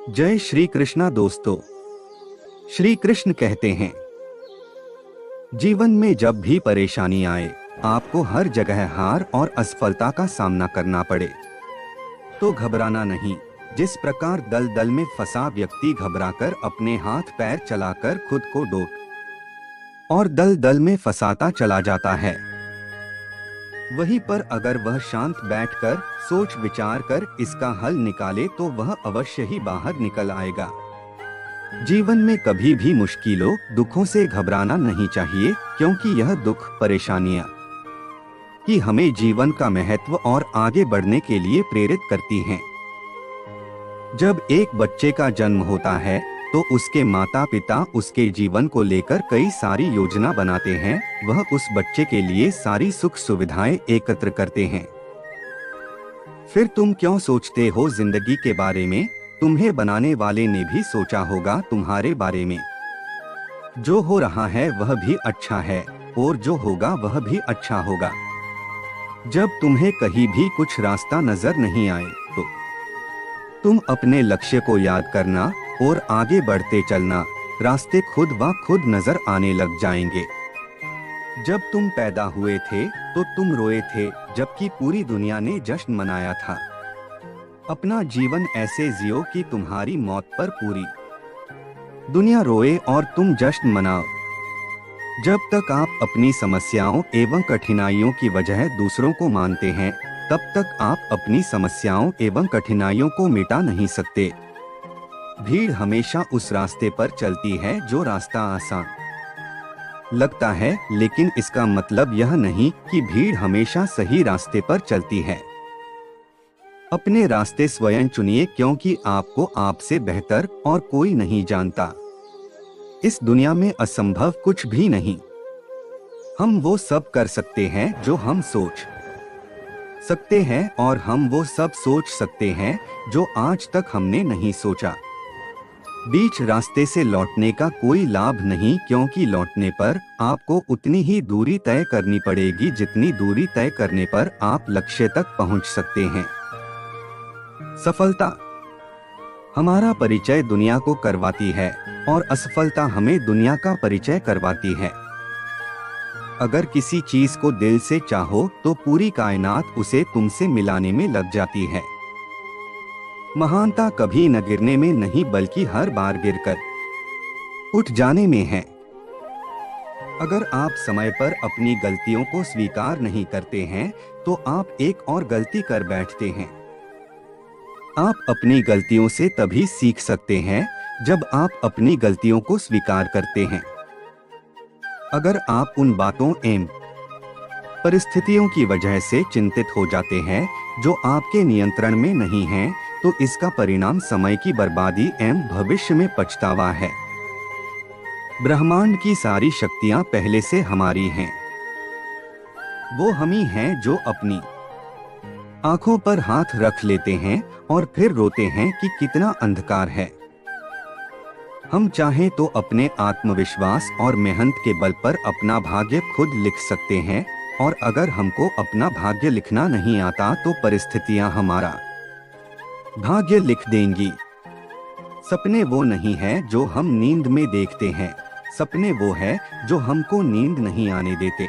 जय श्री कृष्णा दोस्तों। श्री कृष्ण कहते हैं, जीवन में जब भी परेशानी आए, आपको हर जगह हार और असफलता का सामना करना पड़े तो घबराना नहीं। जिस प्रकार दलदल में फंसा व्यक्ति घबराकर अपने हाथ पैर चलाकर खुद को डोब और दलदल में फंसाता चला जाता है, वहीं पर अगर वह शांत बैठकर सोच विचार कर इसका हल निकाले तो वह अवश्य ही बाहर निकल आएगा। जीवन में कभी भी मुश्किलों दुखों से घबराना नहीं चाहिए, क्योंकि यह दुख परेशानियां ही हमें जीवन का महत्व और आगे बढ़ने के लिए प्रेरित करती हैं। जब एक बच्चे का जन्म होता है तो उसके माता पिता उसके जीवन को लेकर कई सारी योजना बनाते हैं। वह उस बच्चे के लिए सारी सुख सुविधाएं एकत्र करते हैं। फिर तुम क्यों सोचते हो जिंदगी के बारे में? तुम्हें बनाने वाले ने भी सोचा होगा तुम्हारे बारे में। जो हो रहा है वह भी अच्छा है और जो होगा वह भी अच्छा होगा। जब तुम्हें कहीं भी कुछ रास्ता नजर नहीं आए तो तुम अपने लक्ष्य को याद करना और आगे बढ़ते चलना। रास्ते खुद ब खुद नजर आने लग जाएंगे। जब तुम पैदा हुए थे तो तुम रोए थे, जबकि पूरी दुनिया ने जश्न मनाया था। अपना जीवन ऐसे जियो कि तुम्हारी मौत पर पूरी दुनिया रोए और तुम जश्न मनाओ। जब तक आप अपनी समस्याओं एवं कठिनाइयों की वजह दूसरों को मानते हैं, तब तक आप अपनी समस्याओं एवं कठिनाइयों को मिटा नहीं सकते। भीड़ हमेशा उस रास्ते पर चलती है जो रास्ता आसान लगता है, लेकिन इसका मतलब यह नहीं कि भीड़ हमेशा सही रास्ते पर चलती है। अपने रास्ते स्वयं चुनिए, क्योंकि आपको आपसे बेहतर और कोई नहीं जानता। इस दुनिया में असंभव कुछ भी नहीं। हम वो सब कर सकते हैं जो हम सोच सकते हैं, और हम वो सब सोच सकते हैं जो आज तक हमने नहीं सोचा। बीच रास्ते से लौटने का कोई लाभ नहीं, क्योंकि लौटने पर आपको उतनी ही दूरी तय करनी पड़ेगी जितनी दूरी तय करने पर आप लक्ष्य तक पहुंच सकते हैं। सफलता हमारा परिचय दुनिया को करवाती है और असफलता हमें दुनिया का परिचय करवाती है। अगर किसी चीज को दिल से चाहो तो पूरी कायनात उसे तुमसे मिलाने में लग जाती है। महानता कभी न गिरने में नहीं, बल्कि हर बार गिरकर उठ जाने में है। अगर आप समय पर अपनी गलतियों को स्वीकार नहीं करते हैं तो आप एक और गलती कर बैठते हैं। आप अपनी गलतियों से तभी सीख सकते हैं जब आप अपनी गलतियों को स्वीकार करते हैं। अगर आप उन बातों एवं परिस्थितियों की वजह से चिंतित हो जाते हैं जो आपके नियंत्रण में नहीं हैं, तो इसका परिणाम समय की बर्बादी एवं भविष्य में पछतावा है। ब्रह्मांड की सारी शक्तियां पहले से हमारी हैं। वो हम ही हैं जो अपनी आंखों पर हाथ रख लेते हैं और फिर रोते हैं कि कितना अंधकार है। हम चाहें तो अपने आत्मविश्वास और मेहनत के बल पर अपना भाग्य खुद लिख सकते हैं, और अगर हमको अपना भाग्य लिखना नहीं आता तो परिस्थितियां हमारा भाग्य लिख देंगी। सपने वो नहीं है जो हम नींद में देखते हैं, सपने वो है जो हमको नींद नहीं आने देते।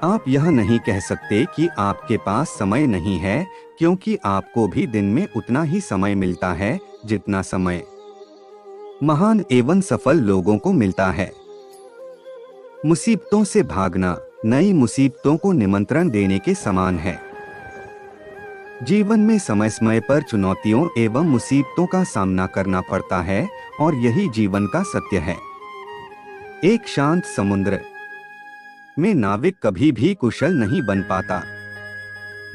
आप यह नहीं कह सकते कि आपके पास समय नहीं है, क्योंकि आपको भी दिन में उतना ही समय मिलता है जितना समय महान एवं सफल लोगों को मिलता है। मुसीबतों से भागना नई मुसीबतों को निमंत्रण देने के समान है। जीवन में समय समय पर चुनौतियों एवं मुसीबतों का सामना करना पड़ता है, और यही जीवन का सत्य है। एक शांत समुद्र में नाविक कभी भी कुशल नहीं बन पाता।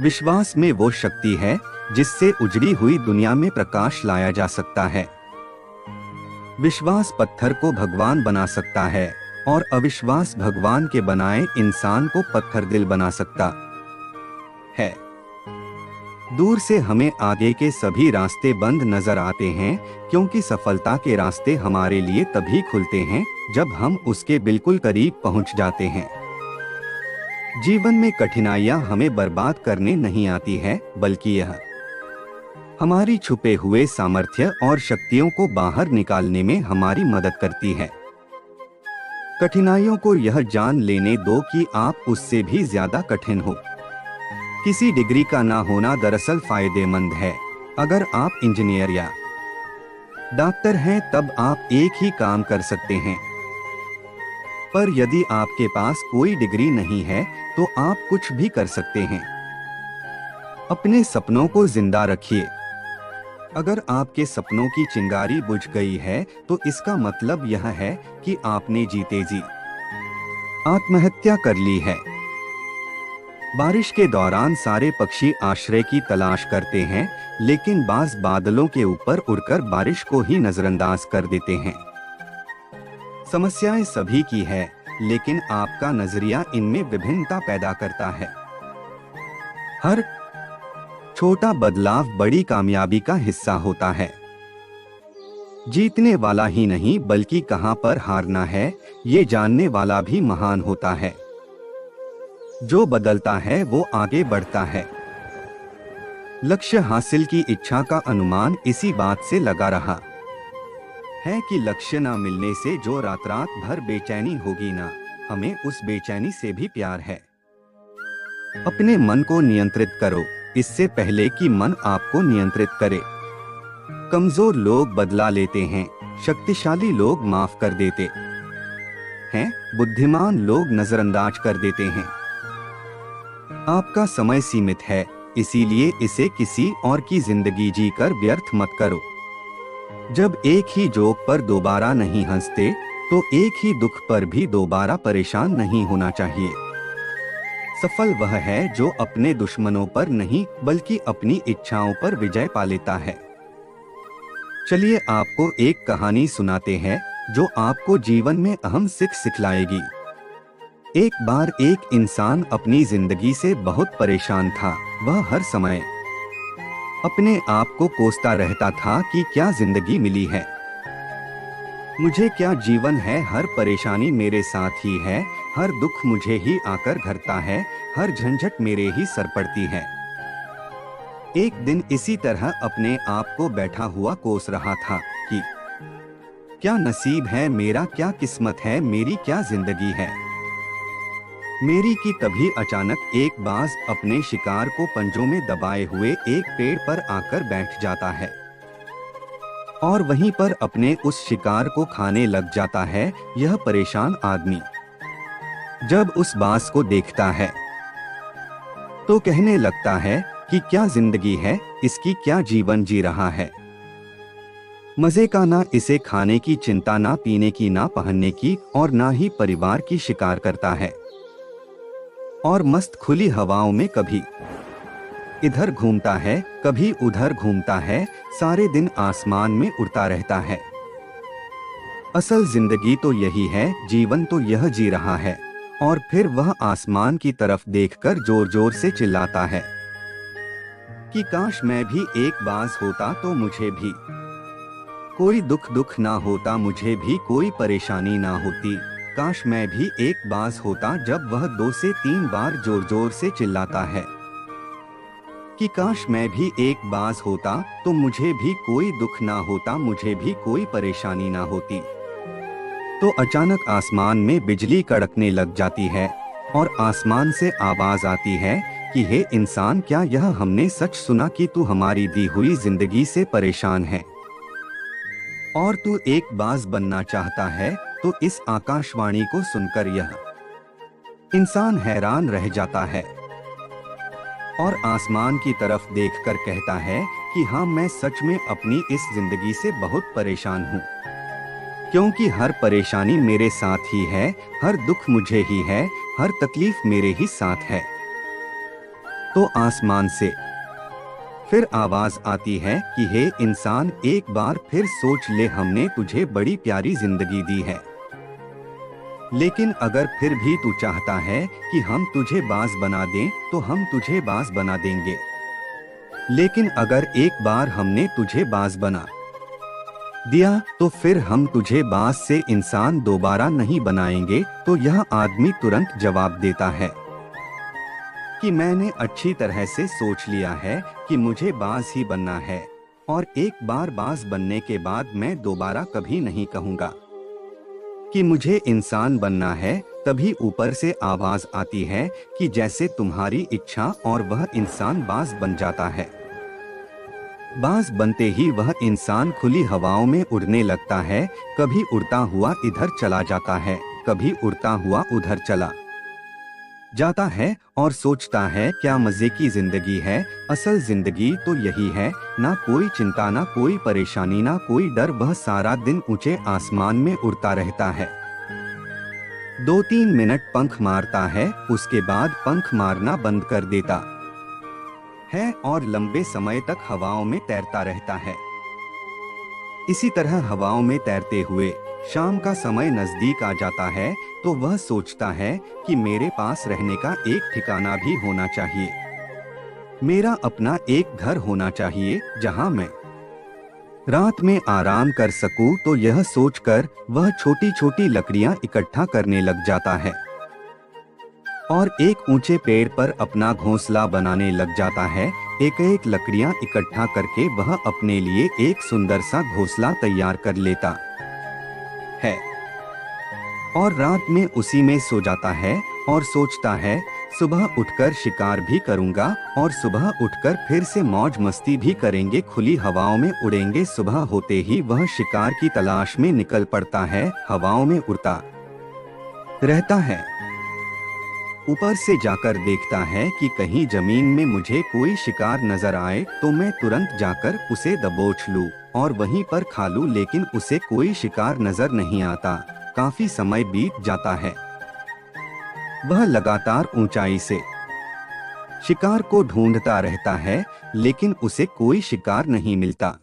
विश्वास में वो शक्ति है जिससे उजड़ी हुई दुनिया में प्रकाश लाया जा सकता है। विश्वास पत्थर को भगवान बना सकता है, और अविश्वास भगवान के बनाए इंसान को पत्थर दिल बना सकता है। दूर से हमें आगे के सभी रास्ते बंद नजर आते हैं, क्योंकि सफलता के रास्ते हमारे लिए तभी खुलते हैं जब हम उसके बिल्कुल करीब पहुंच जाते हैं। जीवन में कठिनाइयां हमें बर्बाद करने नहीं आती है, बल्कि यह हमारी छुपे हुए सामर्थ्य और शक्तियों को बाहर निकालने में हमारी मदद करती है। कठिनाइयों को यह जान लेने दो कि आप उससे भी ज्यादा कठिन हो। किसी डिग्री का ना होना दरअसल फायदेमंद है। अगर आप इंजीनियर या डॉक्टर हैं तब आप एक ही काम कर सकते हैं, पर यदि आपके पास कोई डिग्री नहीं है तो आप कुछ भी कर सकते हैं। अपने सपनों को जिंदा रखिए। अगर आपके सपनों की चिंगारी बुझ गई है तो इसका मतलब यह है कि आपने जीते जी आत्महत्या कर ली है। बारिश के दौरान सारे पक्षी आश्रय की तलाश करते हैं, लेकिन बाज बादलों के ऊपर उड़कर बारिश को ही नजरअंदाज कर देते हैं। समस्याएं सभी की है, लेकिन आपका नजरिया इनमें विभिन्नता पैदा करता है। हर छोटा बदलाव बड़ी कामयाबी का हिस्सा होता है। जीतने वाला ही नहीं बल्कि कहां पर हारना है ये जानने वाला भी महान होता है। जो बदलता है वो आगे बढ़ता है। लक्ष्य हासिल की इच्छा का अनुमान इसी बात से लगा रहा है कि लक्ष्य ना मिलने से जो रात रात भर बेचैनी होगी ना, हमें उस बेचैनी से भी प्यार है। अपने मन को नियंत्रित करो इससे पहले कि मन आपको नियंत्रित करे। कमजोर लोग बदला लेते हैं, शक्तिशाली लोग माफ कर देते हैं, बुद्धिमान लोग नजरअंदाज कर देते हैं। आपका समय सीमित है, इसीलिए इसे किसी और की जिंदगी जीकर व्यर्थ मत करो। जब एक ही जोक पर दोबारा नहीं हंसते तो एक ही दुख पर भी दोबारा परेशान नहीं होना चाहिए। सफल वह है जो अपने दुश्मनों पर नहीं बल्कि अपनी इच्छाओं पर विजय पा लेता है। चलिए आपको एक कहानी सुनाते हैं जो आपको जीवन में अहम सीख सिखलाएगी। एक बार एक इंसान अपनी जिंदगी से बहुत परेशान था। वह हर समय अपने आप को कोसता रहता था कि क्या जिंदगी मिली है, मुझे क्या जीवन है, हर परेशानी मेरे साथ ही है, हर दुख मुझे ही आकर घरता है, हर झंझट मेरे ही सर पड़ती है। एक दिन इसी तरह अपने आप को बैठा हुआ कोस रहा था कि क्या नसीब है मेरा, क्या किस्मत है मेरी, क्या जिंदगी है मेरी कि तभी अचानक एक बाज अपने शिकार को पंजों में दबाए हुए एक पेड़ पर आकर बैठ जाता है और वहीं पर अपने उस शिकार को खाने लग जाता है। यह परेशान आदमी जब उस बाज को देखता है तो कहने लगता है कि क्या जिंदगी है इसकी, क्या जीवन जी रहा है। मजे का ना इसे खाने की चिंता, ना पीने की, ना पहनने की और ना ही परिवार की शिकार करता है और मस्त खुली हवाओं में कभी इधर घूमता है कभी उधर घूमता है, सारे दिन आसमान में उड़ता रहता है। असल जिंदगी तो यही है, जीवन तो यह जी रहा है। और फिर वह आसमान की तरफ देखकर जोर जोर से चिल्लाता है कि काश मैं भी एक बाज होता तो मुझे भी कोई दुख ना होता, मुझे भी कोई परेशानी ना होती। काश मैं भी एक बाज होता। जब वह 2 से 3 बार जोर जोर से चिल्लाता है कि काश मैं भी एक बाज होता तो मुझे भी कोई दुख ना होता, मुझे भी कोई परेशानी ना होती, तो अचानक आसमान में बिजली कड़कने लग जाती है और आसमान से आवाज आती है कि हे इंसान, क्या यह हमने सच सुना कि तू हमारी दी हुई जिंदगी से परेशान है और तू एक बाज बनना चाहता है। तो इस आकाशवाणी को सुनकर यह इंसान हैरान रह जाता है और आसमान की तरफ देखकर कहता है कि हाँ, मैं सच में अपनी इस जिंदगी से बहुत परेशान हूँ, क्योंकि हर परेशानी मेरे साथ ही है, हर दुख मुझे ही है, हर तकलीफ मेरे ही साथ है। तो आसमान से फिर आवाज आती है कि हे इंसान, एक बार फिर सोच ले, हमने तुझे बड़ी प्यारी जिंदगी दी है, लेकिन अगर फिर भी तू चाहता है कि हम तुझे बाज बना दें तो हम तुझे बाज बना देंगे, लेकिन अगर एक बार हमने तुझे बाज बना दिया तो फिर हम तुझे बाज से इंसान दोबारा नहीं बनाएंगे। तो यह आदमी तुरंत जवाब देता है कि मैंने अच्छी तरह से सोच लिया है कि मुझे बाज ही बनना है और एक बार बाज बनने के बाद मैं दोबारा कभी नहीं कहूँगा कि मुझे इंसान बनना है। तभी ऊपर से आवाज आती है कि जैसे तुम्हारी इच्छा, और वह इंसान बाज बन जाता है। बाज बनते ही वह इंसान खुली हवाओं में उड़ने लगता है। कभी उड़ता हुआ इधर चला जाता है, कभी उड़ता हुआ उधर चला जाता है और सोचता है क्या मजे की जिंदगी है। असल जिंदगी तो यही है, ना कोई चिंता, ना कोई परेशानी, ना कोई डर। वह सारा दिन ऊंचे आसमान में उड़ता रहता है। 2-3 मिनट पंख मारता है, उसके बाद पंख मारना बंद कर देता है और लंबे समय तक हवाओं में तैरता रहता है। इसी तरह हवाओं में तैरते हुए शाम का समय नजदीक आ जाता है तो वह सोचता है कि मेरे पास रहने का एक ठिकाना भी होना चाहिए, मेरा अपना एक घर होना चाहिए जहां मैं रात में आराम कर सकूं। तो यह सोचकर वह छोटी छोटी लकड़ियां इकट्ठा करने लग जाता है और एक ऊंचे पेड़ पर अपना घोंसला बनाने लग जाता है। एक एक लकड़ियां इकट्ठा करके वह अपने लिए एक सुंदर सा घोंसला तैयार कर लेता है और रात में उसी में सो जाता है और सोचता है सुबह उठकर शिकार भी करूंगा और सुबह उठकर फिर से मौज मस्ती भी करेंगे, खुली हवाओं में उड़ेंगे। सुबह होते ही वह शिकार की तलाश में निकल पड़ता है, हवाओं में उड़ता रहता है। ऊपर से जाकर देखता है कि कहीं जमीन में मुझे कोई शिकार नजर आए तो मैं तुरंत जाकर उसे दबोच लूं और वहीं पर खा लूं, लेकिन उसे कोई शिकार नजर नहीं आता। काफी समय बीत जाता है, वह लगातार ऊंचाई से शिकार को ढूंढता रहता है लेकिन उसे कोई शिकार नहीं मिलता।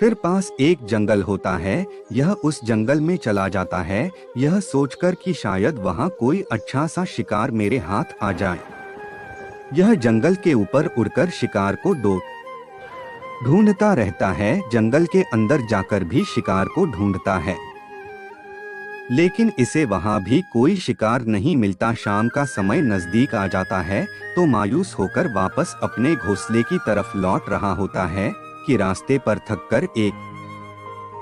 फिर पास एक जंगल होता है, यह उस जंगल में चला जाता है, यह सोचकर कि शायद वहां कोई अच्छा सा शिकार मेरे हाथ आ जाए। यह जंगल के ऊपर उड़कर शिकार को ढूंढता रहता है, जंगल के अंदर जाकर भी शिकार को ढूंढता है लेकिन इसे वहां भी कोई शिकार नहीं मिलता। शाम का समय नजदीक आ जाता है तो मायूस होकर वापस अपने घोंसले की तरफ लौट रहा होता है कि रास्ते पर थककर एक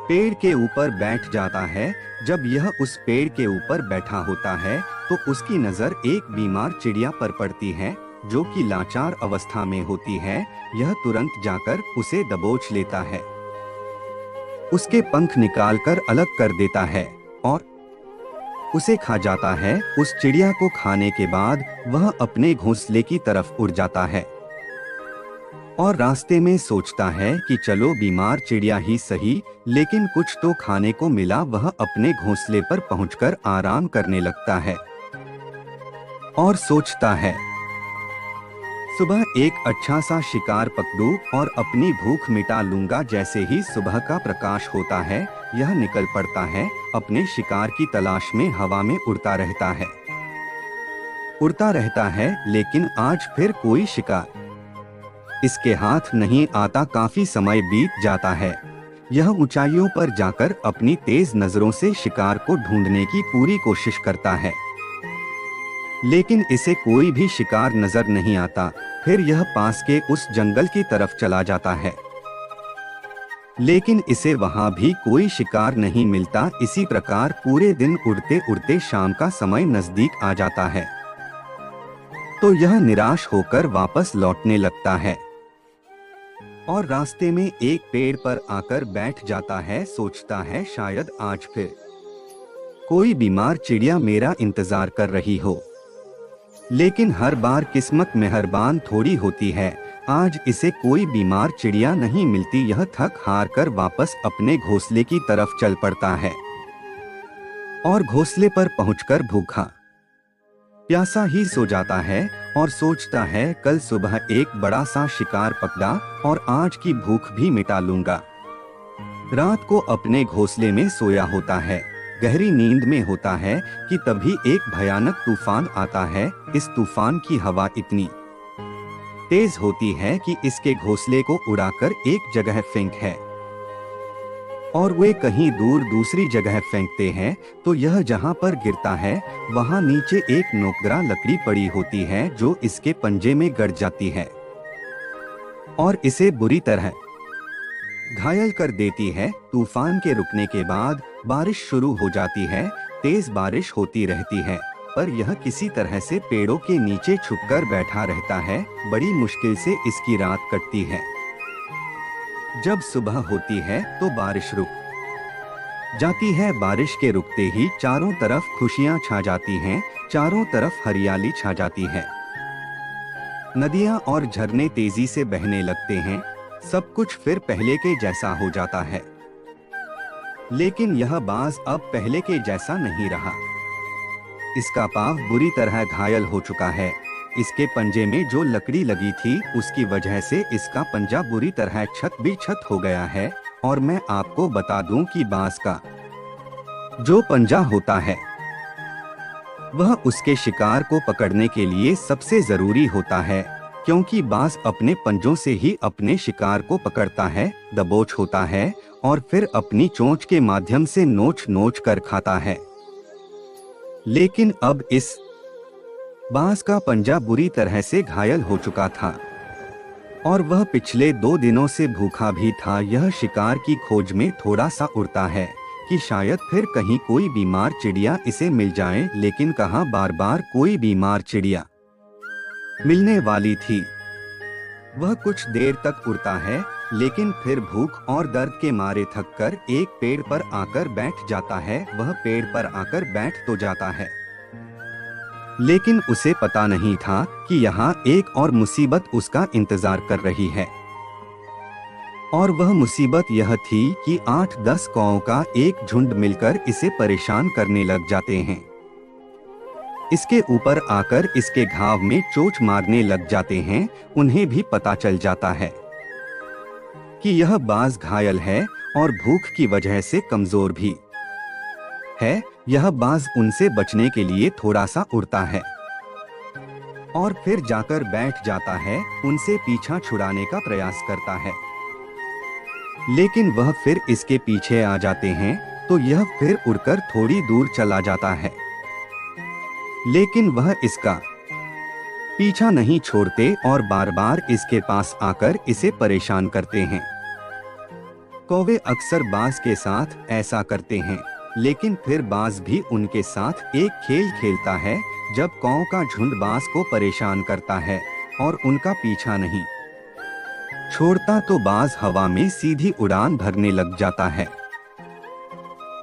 पेड़ के ऊपर बैठ जाता है। जब यह उस पेड़ के ऊपर बैठा होता है तो उसकी नजर एक बीमार चिड़िया पर पड़ती है जो कि लाचार अवस्था में होती है। यह तुरंत जाकर उसे दबोच लेता है, उसके पंख निकालकर अलग कर देता है और उसे खा जाता है। उस चिड़िया को खाने के बाद वह अपने घोंसले की तरफ उड़ जाता है और रास्ते में सोचता है कि चलो बीमार चिड़िया ही सही, लेकिन कुछ तो खाने को मिला। वह अपने घोंसले पर पहुंचकर आराम करने लगता है और सोचता है सुबह एक अच्छा सा शिकार पकड़ूं और अपनी भूख मिटा लूंगा। जैसे ही सुबह का प्रकाश होता है यह निकल पड़ता है अपने शिकार की तलाश में। हवा में उड़ता रहता है लेकिन आज फिर कोई शिकार इसके हाथ नहीं आता। काफी समय बीत जाता है, यह ऊंचाइयों पर जाकर अपनी तेज नजरों से शिकार को ढूंढने की पूरी कोशिश करता है लेकिन इसे कोई भी शिकार नजर नहीं आता। फिर यह पास के उस जंगल की तरफ चला जाता है लेकिन इसे वहां भी कोई शिकार नहीं मिलता। इसी प्रकार पूरे दिन उड़ते उड़ते शाम का समय नजदीक आ जाता है तो यह निराश होकर वापस लौटने लगता है और रास्ते में एक पेड़ पर आकर बैठ जाता है। सोचता है शायद आज फिर कोई बीमार चिड़िया मेरा इंतजार कर रही हो, लेकिन हर बार किस्मत मेहरबान थोड़ी होती है। आज इसे कोई बीमार चिड़िया नहीं मिलती। यह थक हार कर वापस अपने घोंसले की तरफ चल पड़ता है और घोंसले पर पहुंचकर भूखा प्यासा ही सो जाता है और सोचता है कल सुबह एक बड़ा सा शिकार पकड़ा और आज की भूख भी मिटा लूंगा। रात को अपने घोंसले में सोया होता है, गहरी नींद में होता है कि तभी एक भयानक तूफान आता है। इस तूफान की हवा इतनी तेज होती है कि इसके घोंसले को उड़ाकर एक जगह फेंक है और वे कहीं दूर दूसरी जगह फेंकते हैं तो यह जहां पर गिरता है वहां नीचे एक नोकदरा लकड़ी पड़ी होती है जो इसके पंजे में गड़ जाती है और इसे बुरी तरह घायल कर देती है। तूफान के रुकने के बाद बारिश शुरू हो जाती है। तेज बारिश होती रहती है, पर यह किसी तरह से पेड़ों के नीचे छुपकर बैठा रहता है। बड़ी मुश्किल से इसकी रात कटती है। जब सुबह होती है तो बारिश रुक जाती है। बारिश के रुकते ही चारों तरफ खुशियां छा जाती हैं, चारों तरफ हरियाली छा जाती है। नदियां और झरने तेजी से बहने लगते हैं। सब कुछ फिर पहले के जैसा हो जाता है। लेकिन यह बाज अब पहले के जैसा नहीं रहा। इसका पाँव बुरी तरह घायल हो चुका है। इसके पंजे में जो लकड़ी लगी थी उसकी वजह से इसका पंजा बुरी तरह क्षत हो गया है। और मैं आपको बता दूं कि बाज का जो पंजा होता है वह उसके शिकार को पकड़ने के लिए सबसे जरूरी होता है, क्योंकि बाज अपने पंजों से ही अपने शिकार को पकड़ता है, दबोच होता है और फिर अपनी चोंच के माध्यम से नोच नोच कर खाता है। लेकिन अब इस बाज का पंजा बुरी तरह से घायल हो चुका था और वह पिछले 2 दिनों से भूखा भी था। यह शिकार की खोज में थोड़ा सा उड़ता है कि शायद फिर कहीं कोई बीमार चिड़िया इसे मिल जाए, लेकिन कहाँ बार बार कोई बीमार चिड़िया मिलने वाली थी। वह कुछ देर तक उड़ता है, लेकिन फिर भूख और दर्द के मारे थककर एक पेड़ पर आकर बैठ जाता है। वह पेड़ पर आकर बैठ तो जाता है, लेकिन उसे पता नहीं था कि यहाँ एक और मुसीबत उसका इंतजार कर रही है। और वह मुसीबत यह थी कि 8-10 कौओं का एक झुंड मिलकर इसे परेशान करने लग जाते हैं। इसके ऊपर आकर इसके घाव में चोट मारने लग जाते हैं। उन्हें भी पता चल जाता है कि यह बाज घायल है और भूख की वजह से कमजोर भी है। यह बाज उनसे बचने के लिए थोड़ा सा उड़ता है और फिर जाकर बैठ जाता है, उनसे पीछा छुड़ाने का प्रयास करता है। लेकिन वह फिर इसके पीछे आ जाते हैं, तो यह फिर उड़कर थोड़ी दूर चला जाता है। लेकिन वह इसका पीछा नहीं छोड़ते और बार बार इसके पास आकर इसे परेशान करते हैं। कौवे अक्सर बाज के साथ ऐसा करते हैं, लेकिन फिर बाज भी उनके साथ एक खेल खेलता है। जब कौओं का झुंड बाज को परेशान करता है और उनका पीछा नहीं छोड़ता, तो बाज हवा में सीधी उड़ान भरने लग जाता है।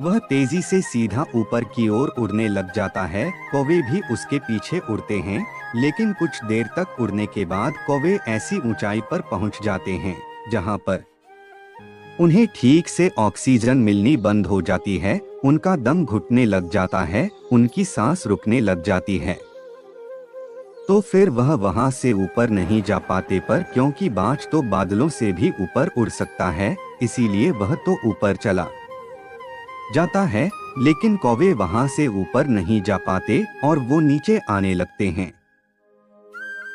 वह तेजी से सीधा ऊपर की ओर उड़ने लग जाता है। कौवे भी उसके पीछे उड़ते हैं, लेकिन कुछ देर तक उड़ने के बाद कौवे ऐसी ऊंचाई पर पहुंच जाते हैं जहां पर उन्हें ठीक से ऑक्सीजन मिलनी बंद हो जाती है। उनका दम घुटने लग जाता है, उनकी सांस रुकने लग जाती है। तो फिर वह वहां से ऊपर नहीं जा पाते, पर क्योंकि बाज तो बादलों से भी ऊपर उड़ सकता है, इसीलिए वह तो ऊपर चला जाता है। लेकिन कौवे वहां से ऊपर नहीं जा पाते और वो नीचे आने लगते हैं।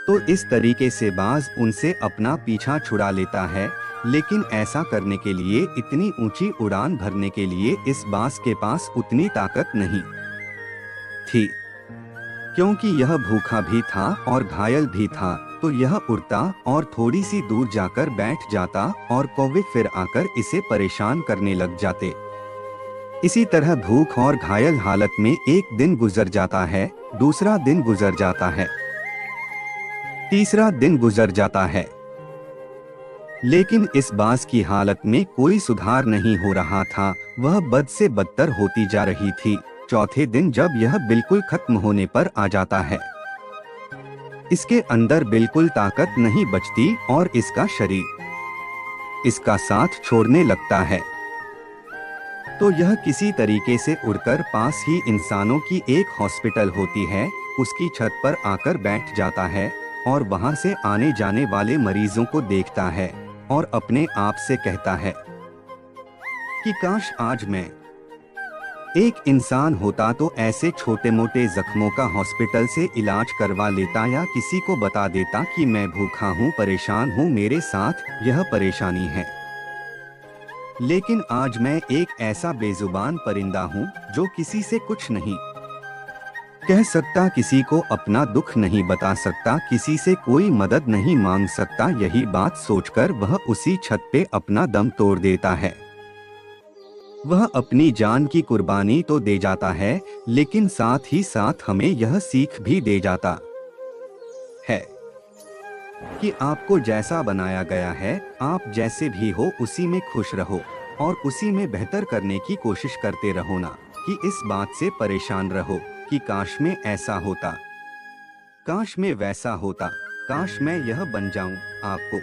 तो इस तरीके से बाज उनसे अपना पीछा छुड़ा लेता है। लेकिन ऐसा करने के लिए, इतनी ऊंची उड़ान भरने के लिए इस बाज के पास उतनी ताकत नहीं थी, क्योंकि यह भूखा भी था और घायल भी था। तो यह उड़ता और थोड़ी सी दूर जाकर बैठ जाता और कौवे फिर आकर इसे परेशान करने लग जाते। इसी तरह भूख और घायल हालत में एक दिन गुजर जाता है, दूसरा दिन गुजर जाता है, तीसरा दिन गुजर जाता है। लेकिन इस बाज की हालत में कोई सुधार नहीं हो रहा था, वह बद से बदतर होती जा रही थी। चौथे दिन जब यह बिल्कुल खत्म होने पर आ जाता है, इसके अंदर बिल्कुल ताकत नहीं बचती और इसका शरीर इसका साथ छोड़ने लगता है। तो यह किसी तरीके से उड़कर पास ही इंसानों की एक हॉस्पिटल होती है, उसकी छत पर आकर बैठ जाता है और वहां से आने जाने वाले मरीजों को देखता है और अपने आप से कहता है कि काश आज मैं एक इंसान होता तो ऐसे छोटे मोटे जख्मों का हॉस्पिटल से इलाज करवा लेता, या किसी को बता देता कि मैं भूखा हूँ, परेशान हूँ, मेरे साथ यह परेशानी है। लेकिन आज मैं एक ऐसा बेजुबान परिंदा हूँ जो किसी से कुछ नहीं कह सकता, किसी को अपना दुख नहीं बता सकता, किसी से कोई मदद नहीं मांग सकता। यही बात सोचकर वह उसी छत पे अपना दम तोड़ देता है। वह अपनी जान की कुर्बानी तो दे जाता है, लेकिन साथ ही साथ हमें यह सीख भी दे जाता है कि आपको जैसा बनाया गया है, आप जैसे भी हो उसी में खुश रहो और उसी में बेहतर करने की कोशिश करते रहो, ना कि इस बात से परेशान रहो कि काश में ऐसा होता, काश में वैसा होता, काश मैं यह बन जाऊं। आपको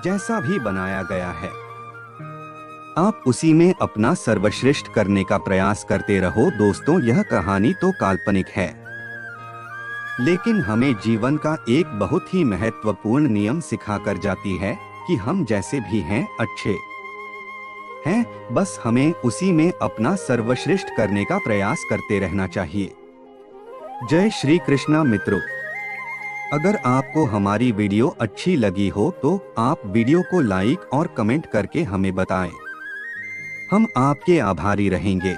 जैसा भी बनाया गया है, आप उसी में अपना सर्वश्रेष्ठ करने का प्रयास करते रहो। दोस्तों, यह कहानी तो काल्पनिक है, लेकिन हमें जीवन का एक बहुत ही महत्वपूर्ण नियम सिखा कर जाती है कि हम जैसे भी हैं अच्छे हैं, बस हमें उसी में अपना सर्वश्रेष्ठ करने का प्रयास करते रहना चाहिए। जय श्री कृष्णा मित्रों, अगर आपको हमारी वीडियो अच्छी लगी हो तो आप वीडियो को लाइक और कमेंट करके हमें बताएं। हम आपके आभारी रहेंगे।